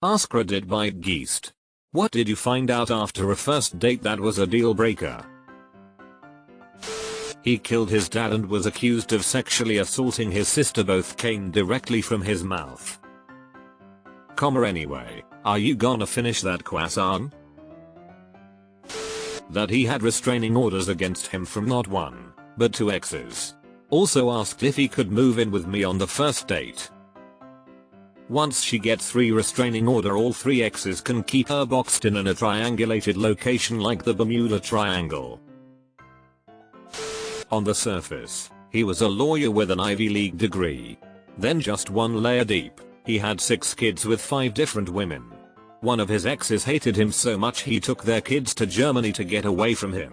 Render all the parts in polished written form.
AskReddit by Geist. What did you find out after a first date that was a deal breaker? He killed his dad and was accused of sexually assaulting his sister. Both came directly from his mouth. Anyway, are you gonna finish that croissant? That he had restraining orders against him from not one, but two exes. Also asked if he could move in with me on the first date. Once she gets 3 restraining order, all 3 exes can keep her boxed in a triangulated location like the Bermuda Triangle. On the surface, he was a lawyer with an Ivy League degree. Then just one layer deep, he had 6 kids with 5 different women. One of his exes hated him so much he took their kids to Germany to get away from him.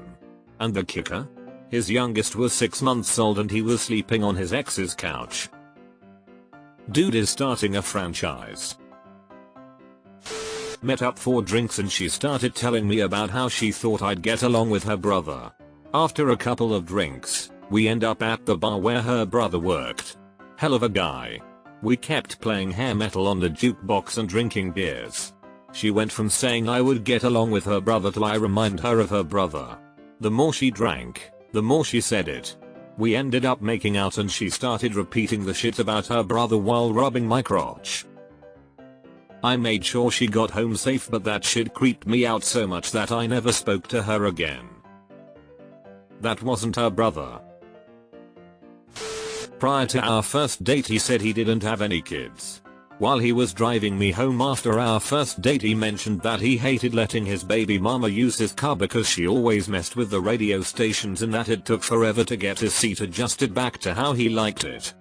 And the kicker? His youngest was 6 months old and he was sleeping on his ex's couch. Dude is starting a franchise. Met up for drinks and she started telling me about how she thought I'd get along with her brother. After a couple of drinks, we end up at the bar where her brother worked. Hell of a guy. We kept playing hair metal on the jukebox and drinking beers. She went from saying I would get along with her brother to I remind her of her brother. The more she drank, the more she said it. We ended up making out and she started repeating the shit about her brother while rubbing my crotch. I made sure she got home safe, but that shit creeped me out so much that I never spoke to her again. That wasn't her brother. Prior to our first date he said he didn't have any kids. While he was driving me home after our first date he mentioned that he hated letting his baby mama use his car because she always messed with the radio stations and that it took forever to get his seat adjusted back to how he liked it.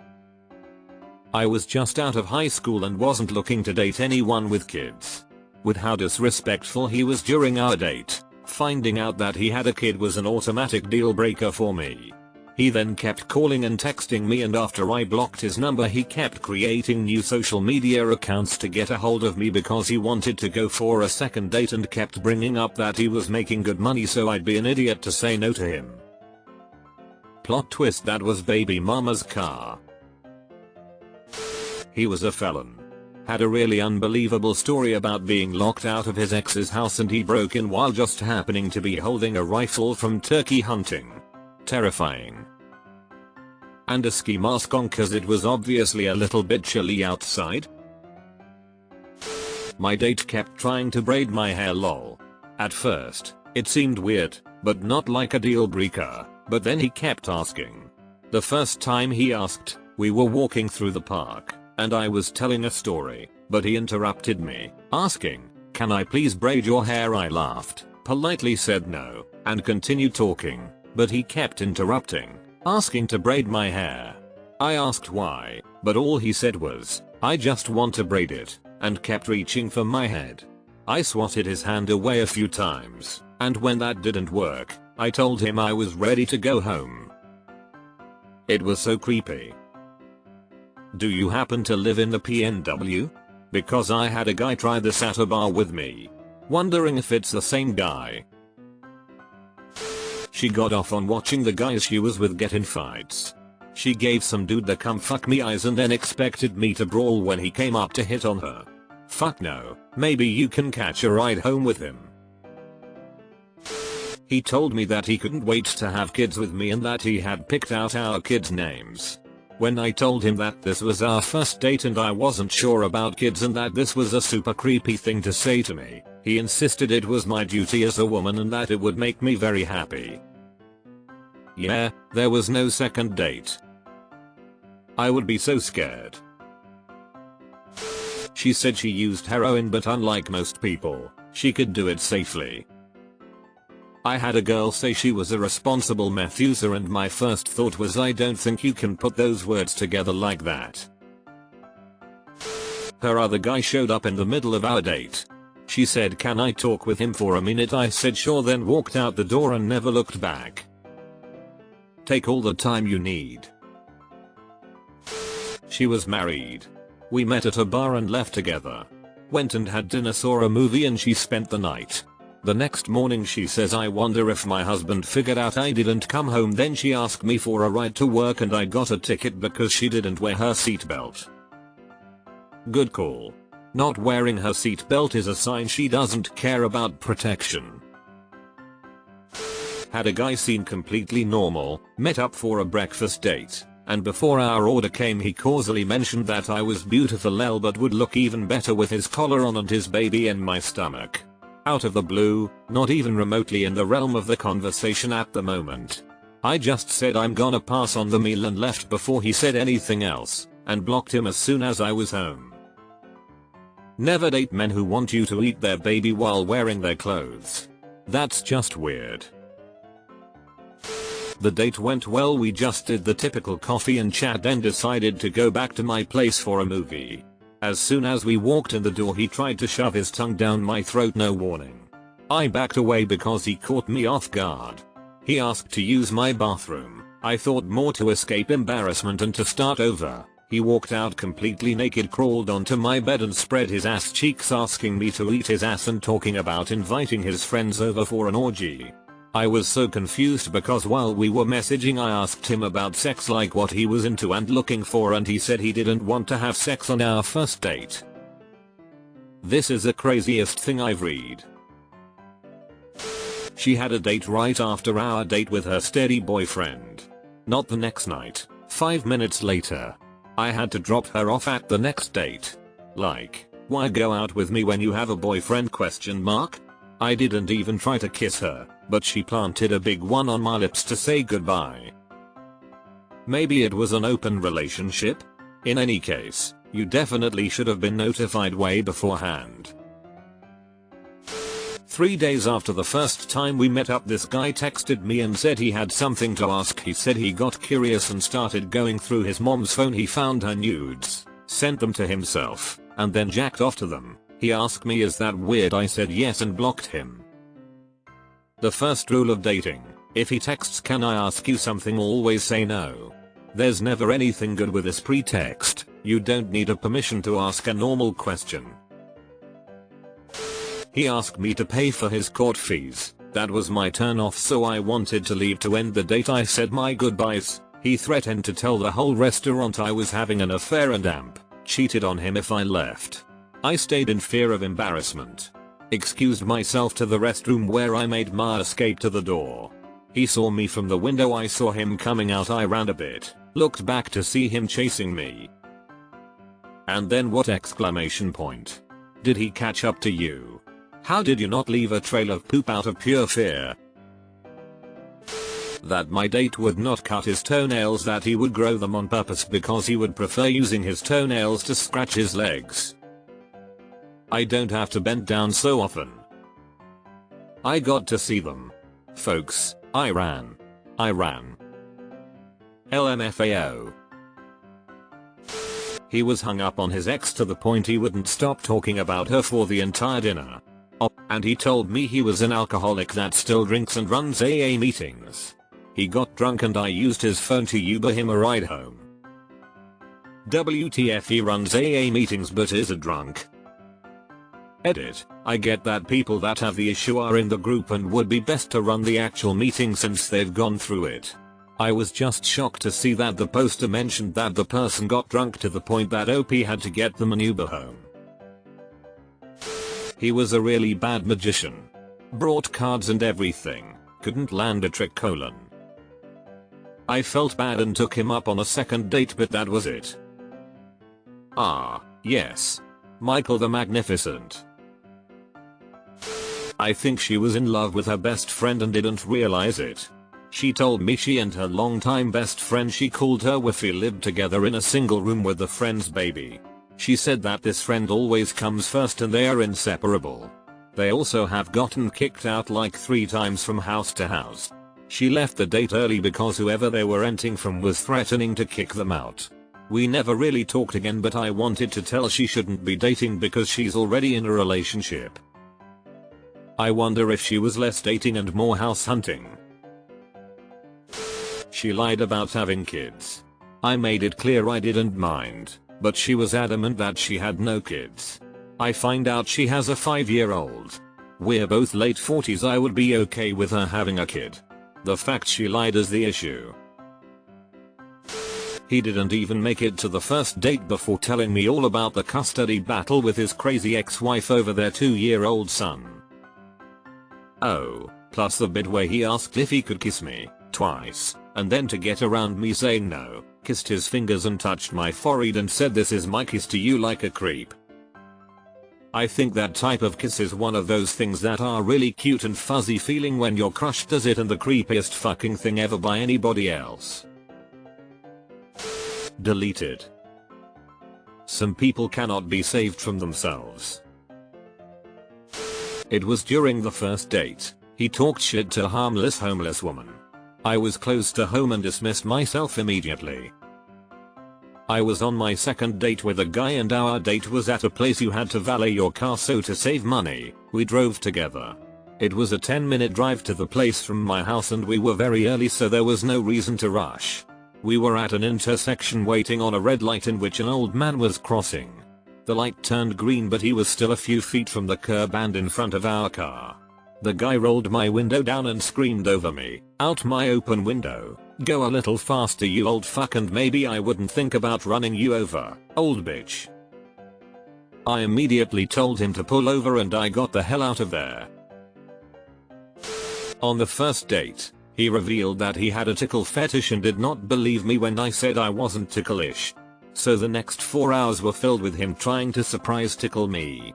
I was just out of high school and wasn't looking to date anyone with kids. With how disrespectful he was during our date, finding out that he had a kid was an automatic deal breaker for me. He then kept calling and texting me, and after I blocked his number he kept creating new social media accounts to get a hold of me because he wanted to go for a second date and kept bringing up that he was making good money so I'd be an idiot to say no to him. Plot twist, that was baby mama's car. He was a felon. Had a really unbelievable story about being locked out of his ex's house and he broke in while just happening to be holding a rifle from turkey hunting. Terrifying. And a ski mask on cause it was obviously a little bit chilly outside. My date kept trying to braid my hair, lol. At first, it seemed weird, but not like a deal breaker, but then he kept asking. The first time he asked, we were walking through the park, and I was telling a story, but he interrupted me, asking, "Can I please braid your hair?" I laughed, politely said no, and continued talking. But he kept interrupting, asking to braid my hair. I asked why, but all he said was, "I just want to braid it," and kept reaching for my head. I swatted his hand away a few times, and when that didn't work, I told him I was ready to go home. It was so creepy. Do you happen to live in the PNW? Because I had a guy try this at a bar with me. Wondering if it's the same guy. She got off on watching the guys she was with get in fights. She gave some dude the come fuck me eyes and then expected me to brawl when he came up to hit on her. Fuck no, maybe you can catch a ride home with him. He told me that he couldn't wait to have kids with me and that he had picked out our kids' names. When I told him that this was our first date and I wasn't sure about kids and that this was a super creepy thing to say to me, he insisted it was my duty as a woman and that it would make me very happy. Yeah, there was no second date. I would be so scared. She said she used heroin, but unlike most people, she could do it safely. I had a girl say she was a responsible meth user and my first thought was I don't think you can put those words together like that. Her other guy showed up in the middle of our date. She said, "Can I talk with him for a minute?" I said sure, then walked out the door and never looked back. Take all the time you need. She was married. We met at a bar and left together. Went and had dinner, saw a movie, and she spent the night. The next morning she says, "I wonder if my husband figured out I didn't come home." Then she asked me for a ride to work and I got a ticket because she didn't wear her seatbelt. Good call. Not wearing her seatbelt is a sign she doesn't care about protection. Had a guy seem completely normal, met up for a breakfast date, and before our order came he causally mentioned that I was beautiful but would look even better with his collar on and his baby in my stomach. Out of the blue, not even remotely in the realm of the conversation at the moment. I just said I'm gonna pass on the meal and left before he said anything else, and blocked him as soon as I was home. Never date men who want you to eat their baby while wearing their clothes. That's just weird. The date went well, we just did the typical coffee and chat, then decided to go back to my place for a movie. As soon as we walked in the door he tried to shove his tongue down my throat, no warning. I backed away because he caught me off guard. He asked to use my bathroom. I thought more to escape embarrassment and to start over. He walked out completely naked, crawled onto my bed and spread his ass cheeks, asking me to eat his ass and talking about inviting his friends over for an orgy. I was so confused because while we were messaging I asked him about sex, like what he was into and looking for, and he said he didn't want to have sex on our first date. This is the craziest thing I've read. She had a date right after our date with her steady boyfriend. Not the next night, 5 minutes later. I had to drop her off at the next date. Like, why go out with me when you have a boyfriend ? I didn't even try to kiss her, but she planted a big one on my lips to say goodbye. Maybe it was an open relationship? In any case, you definitely should have been notified way beforehand. 3 days after the first time we met up, this guy texted me and said he had something to ask. He said he got curious and started going through his mom's phone. He found her nudes, sent them to himself, and then jacked off to them. He asked me, is that weird? I said yes and blocked him. The first rule of dating: if he texts can I ask you something, always say no. There's never anything good with this pretext. You don't need a permission to ask a normal question. He asked me to pay for his court fees. That was my turn off, so I wanted to leave to end the date. I said my goodbyes. He threatened to tell the whole restaurant I was having an affair and cheated on him if I left. I stayed in fear of embarrassment. Excused myself to the restroom where I made my escape to the door. He saw me from the window. I saw him coming out. I ran a bit, looked back to see him chasing me. And then what ? Did he catch up to you? How did you not leave a trail of poop out of pure fear? That my date would not cut his toenails, that he would grow them on purpose because he would prefer using his toenails to scratch his legs. I don't have to bend down so often. I got to see them. Folks, I ran. LMFAO. He was hung up on his ex to the point he wouldn't stop talking about her for the entire dinner. And he told me he was an alcoholic that still drinks and runs AA meetings. He got drunk and I used his phone to Uber him a ride home. WTF, he runs AA meetings but is a drunk. Edit: I get that people that have the issue are in the group and would be best to run the actual meeting since they've gone through it. I was just shocked to see that the poster mentioned that the person got drunk to the point that OP had to get them an Uber home. He was a really bad magician. Brought cards and everything, couldn't land a trick : I felt bad and took him up on a second date, but that was it. Ah, yes. Michael the Magnificent. I think she was in love with her best friend and didn't realize it. She told me she and her longtime best friend, she called her Wifi, lived together in a single room with the friend's baby. She said that this friend always comes first and they are inseparable. They also have gotten kicked out like 3 times from house to house. She left the date early because whoever they were renting from was threatening to kick them out. We never really talked again, but I wanted to tell she shouldn't be dating because she's already in a relationship. I wonder if she was less dating and more house hunting. She lied about having kids. I made it clear I didn't mind, but she was adamant that she had no kids. I find out she has a 5-year-old. We're both late 40s. I would be okay with her having a kid. The fact she lied is the issue. He didn't even make it to the first date before telling me all about the custody battle with his crazy ex-wife over their 2-year-old son. Oh, plus the bit where he asked if he could kiss me, twice, and then to get around me saying no, kissed his fingers and touched my forehead and said this is my kiss to you like a creep. I think that type of kiss is one of those things that are really cute and fuzzy feeling when your crush does it and the creepiest fucking thing ever by anybody else. Deleted. Some people cannot be saved from themselves. It was during the first date. He talked shit to a harmless homeless woman. I was close to home and dismissed myself immediately. I was on my second date with a guy and our date was at a place you had to valet your car, so to save money, we drove together. It was a 10-minute drive to the place from my house and we were very early, so there was no reason to rush. We were at an intersection waiting on a red light in which an old man was crossing. The light turned green but he was still a few feet from the curb and in front of our car. The guy rolled my window down and screamed over me, out my open window, "Go a little faster you old fuck and maybe I wouldn't think about running you over, old bitch." I immediately told him to pull over and I got the hell out of there. On the first date, he revealed that he had a tickle fetish and did not believe me when I said I wasn't ticklish. So the next 4 hours were filled with him trying to surprise tickle me.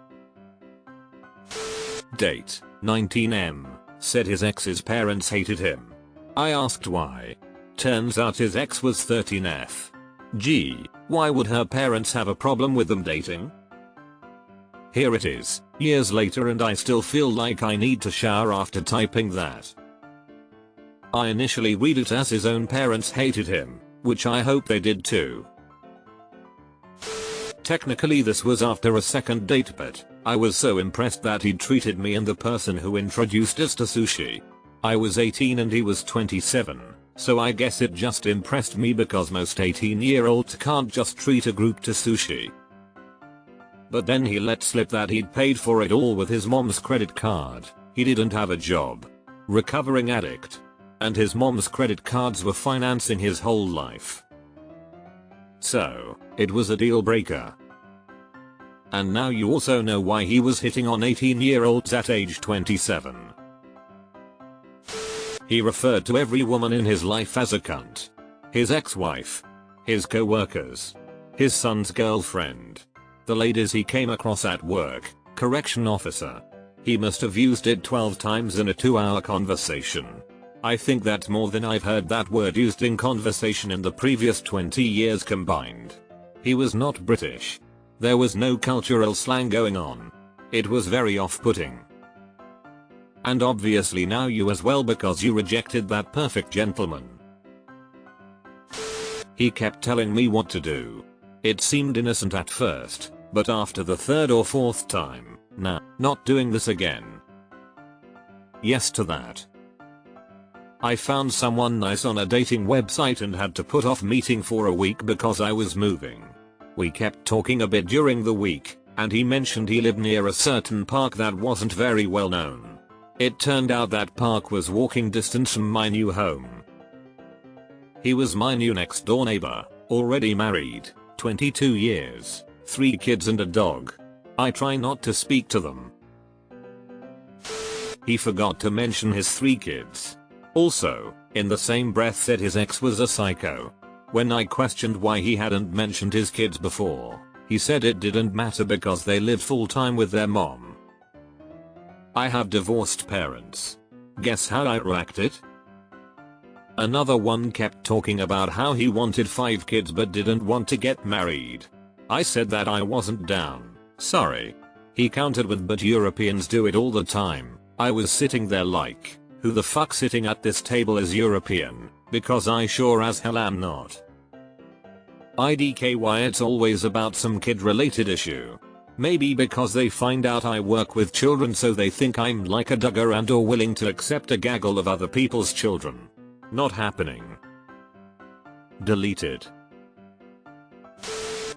Date, 19M, said his ex's parents hated him. I asked why. Turns out his ex was 13F. Gee, why would her parents have a problem with them dating? Here it is, years later, and I still feel like I need to shower after typing that. I initially read it as his own parents hated him, which I hope they did too. Technically this was after a second date, but I was so impressed that he treated me and the person who introduced us to sushi. I was 18 and he was 27, so I guess it just impressed me because most 18-year-olds can't just treat a group to sushi. But then he let slip that he'd paid for it all with his mom's credit card. He didn't have a job. Recovering addict. And his mom's credit cards were financing his whole life. So, it was a deal breaker. And now you also know why he was hitting on 18-year-olds at age 27. He referred to every woman in his life as a cunt. His ex-wife. His co-workers. His son's girlfriend. The ladies he came across at work. Correction officer. He must have used it 12 times in a 2-hour conversation. I think that's more than I've heard that word used in conversation in the previous 20 years combined. He was not British. There was no cultural slang going on. It was very off-putting. And obviously now you as well, because you rejected that perfect gentleman. He kept telling me what to do. It seemed innocent at first, but after the 3rd or 4th time, nah, not doing this again. Yes to that. I found someone nice on a dating website and had to put off meeting for a week because I was moving. We kept talking a bit during the week, and he mentioned he lived near a certain park that wasn't very well known. It turned out that park was walking distance from my new home. He was my new next door neighbor, already married, 22 years, 3 kids and a dog. I try not to speak to them. He forgot to mention his 3 kids. Also, in the same breath said his ex was a psycho. When I questioned why he hadn't mentioned his kids before, he said it didn't matter because they lived full time with their mom. I have divorced parents. Guess how I reacted? Another one kept talking about how he wanted 5 kids but didn't want to get married. I said that I wasn't down. Sorry. He countered with, but Europeans do it all the time. I was sitting there like, who the fuck sitting at this table is European, because I sure as hell am not. IDKY, it's always about some kid related issue. Maybe because they find out I work with children, so they think I'm like a dugger and or willing to accept a gaggle of other people's children. Not happening. Deleted.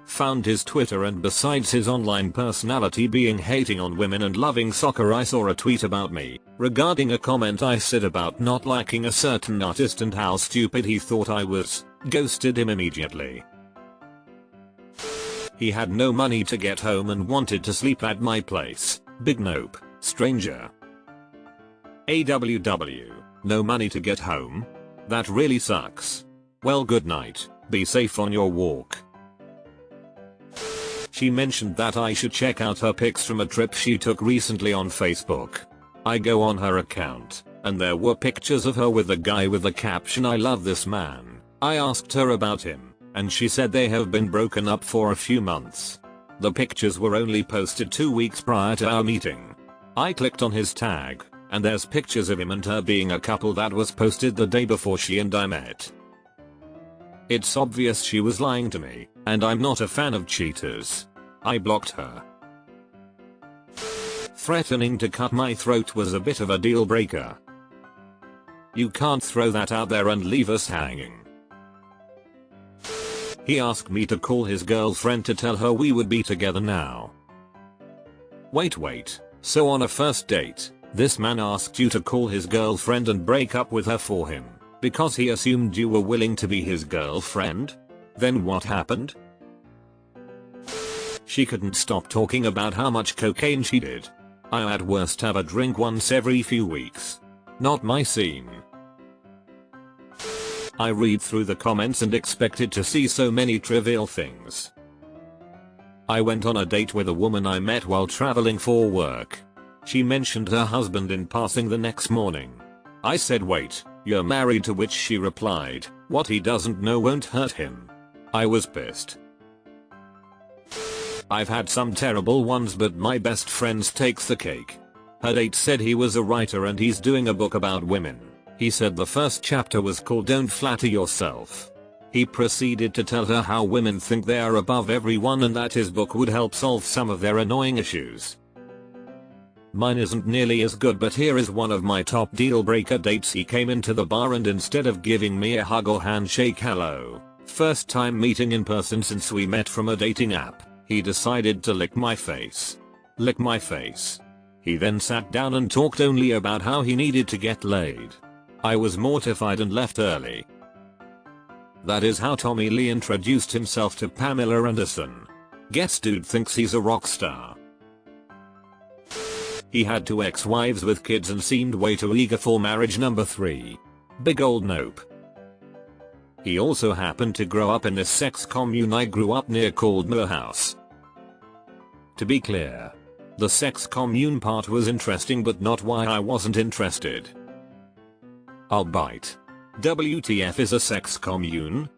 Found his Twitter, and besides his online personality being hating on women and loving soccer, I saw a tweet about me, regarding a comment I said about not liking a certain artist and how stupid he thought I was. Ghosted him immediately. He had no money to get home and wanted to sleep at my place. Big nope, stranger. AWW, no money to get home? That really sucks. Well, good night, be safe on your walk. She mentioned that I should check out her pics from a trip she took recently on Facebook. I go on her account, and there were pictures of her with a guy with the caption "I love this man." I asked her about him, and she said they have been broken up for a few months. The pictures were only posted 2 weeks prior to our meeting. I clicked on his tag, and there's pictures of him and her being a couple that was posted the day before she and I met. It's obvious she was lying to me, and I'm not a fan of cheaters. I blocked her. Threatening to cut my throat was a bit of a deal breaker. You can't throw that out there and leave us hanging. He asked me to call his girlfriend to tell her we would be together now. Wait, so on a first date, this man asked you to call his girlfriend and break up with her for him, because he assumed you were willing to be his girlfriend? Then what happened? She couldn't stop talking about how much cocaine she did. I at worst have a drink once every few weeks. Not my scene. I read through the comments and expected to see so many trivial things. I went on a date with a woman I met while traveling for work. She mentioned her husband in passing the next morning. I said, "Wait, you're married?" To which she replied, "What he doesn't know won't hurt him." I was pissed. I've had some terrible ones, but my best friend takes the cake. Her date said he was a writer and he's doing a book about women. He said the first chapter was called "Don't Flatter Yourself." He proceeded to tell her how women think they are above everyone and that his book would help solve some of their annoying issues. Mine isn't nearly as good, but here is one of my top deal breaker dates. He came into the bar and instead of giving me a hug or handshake hello, first time meeting in person since we met from a dating app, he decided to lick my face. Lick my face. He then sat down and talked only about how he needed to get laid. I was mortified and left early. That is how Tommy Lee introduced himself to Pamela Anderson. Guess dude thinks he's a rock star. He had 2 ex-wives with kids and seemed way too eager for marriage number 3. Big old nope. He also happened to grow up in this sex commune I grew up near called Morehouse. To be clear, the sex commune part was interesting but not why I wasn't interested. I'll bite. WTF is a sex commune?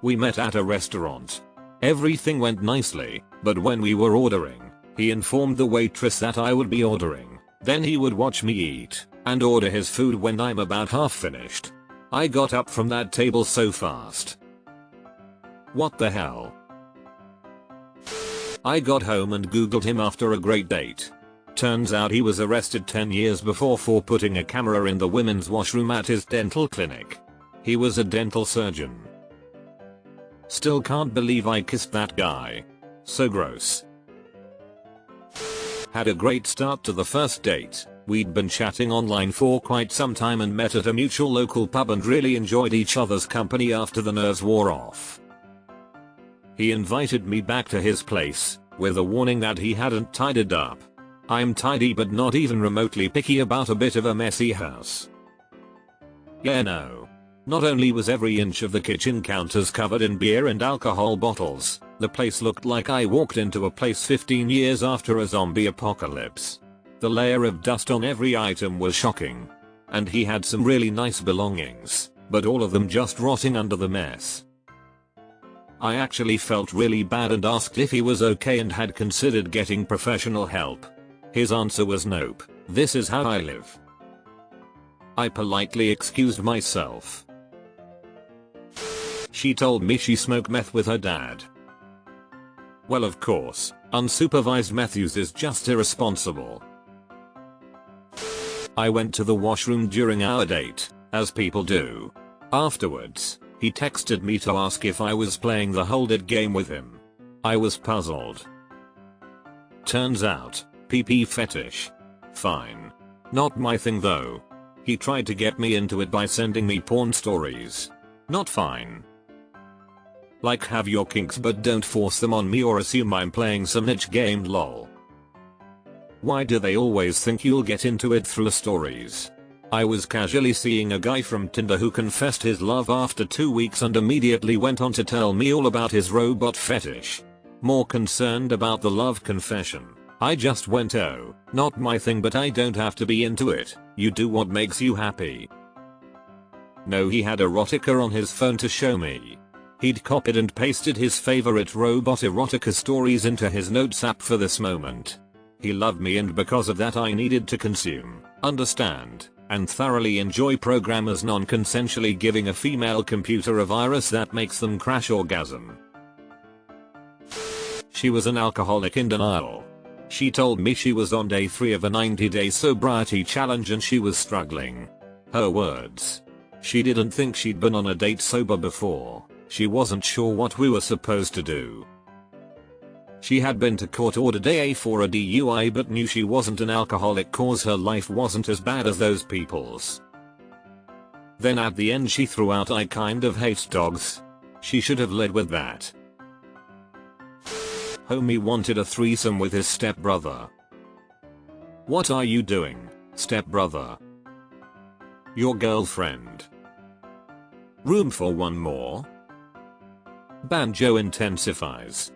We met at a restaurant. Everything went nicely, but when we were ordering, he informed the waitress that I would be ordering. Then he would watch me eat and order his food when I'm about half finished. I got up from that table so fast. What the hell? I got home and googled him after a great date. Turns out he was arrested 10 years before for putting a camera in the women's washroom at his dental clinic. He was a dental surgeon. Still can't believe I kissed that guy. So gross. Had a great start to the first date. We'd been chatting online for quite some time and met at a mutual local pub and really enjoyed each other's company after the nerves wore off. He invited me back to his place, with a warning that he hadn't tidied up. I'm tidy but not even remotely picky about a bit of a messy house. Yeah, no. Not only was every inch of the kitchen counters covered in beer and alcohol bottles, the place looked like I walked into a place 15 years after a zombie apocalypse. The layer of dust on every item was shocking. And he had some really nice belongings, but all of them just rotting under the mess. I actually felt really bad and asked if he was okay and had considered getting professional help. His answer was nope, this is how I live. I politely excused myself. She told me she smoked meth with her dad. Well, of course, unsupervised meth use is just irresponsible. I went to the washroom during our date, as people do. Afterwards, he texted me to ask if I was playing the Hold It game with him. I was puzzled. Turns out, PP fetish. Fine. Not my thing though. He tried to get me into it by sending me porn stories, Not fine. Like, have your kinks but don't force them on me or assume I'm playing some niche game lol. Why do they always think you'll get into it through stories? I was casually seeing a guy from Tinder who confessed his love after 2 weeks and immediately went on to tell me all about his robot fetish. More concerned about the love confession. I just went, oh, not my thing, but I don't have to be into it. You do what makes you happy. No, he had erotica on his phone to show me. He'd copied and pasted his favorite robot erotica stories into his notes app for this moment. He loved me, and because of that I needed to consume, understand, and thoroughly enjoy programmers non-consensually giving a female computer a virus that makes them crash orgasm. She was an alcoholic in denial. She told me she was on day 3 of a 90-day sobriety challenge and she was struggling. Her words. She didn't think she'd been on a date sober before. She wasn't sure what we were supposed to do. She had been to court ordered AA for a DUI but knew she wasn't an alcoholic cause her life wasn't as bad as those people's. Then at the end she threw out, "I kind of hate dogs." She should have led with that. Homie wanted a threesome with his stepbrother. What are you doing, stepbrother? Your girlfriend. Room for one more? Banjo intensifies.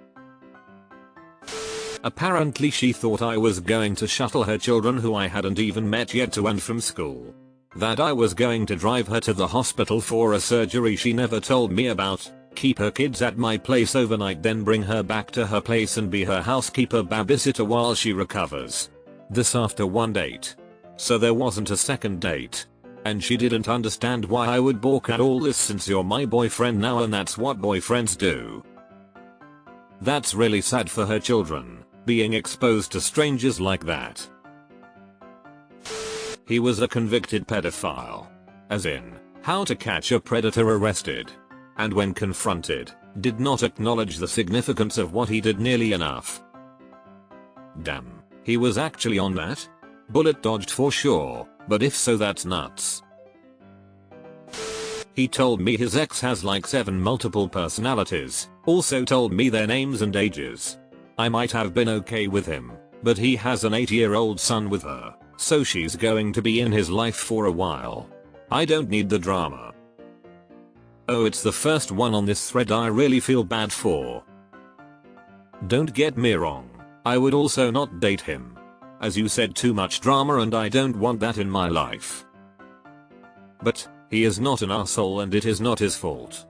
Apparently she thought I was going to shuttle her children who I hadn't even met yet to and from school. That I was going to drive her to the hospital for a surgery she never told me about, keep her kids at my place overnight, then bring her back to her place and be her housekeeper babysitter while she recovers. This after one date. So there wasn't a second date. And she didn't understand why I would balk at all this since you're my boyfriend now and that's what boyfriends do. That's really sad for her children, being exposed to strangers like that. He was a convicted pedophile. As in, how to catch a predator arrested. And when confronted, did not acknowledge the significance of what he did nearly enough. Damn, he was actually on that? Bullet dodged for sure, but if so that's nuts. He told me his ex has like 7 multiple personalities, also told me their names and ages. I might have been okay with him, but he has an 8-year-old son with her, so she's going to be in his life for a while. I don't need the drama. Oh, it's the first one on this thread I really feel bad for. Don't get me wrong, I would also not date him. As you said, too much drama and I don't want that in my life. But, he is not an asshole and it is not his fault.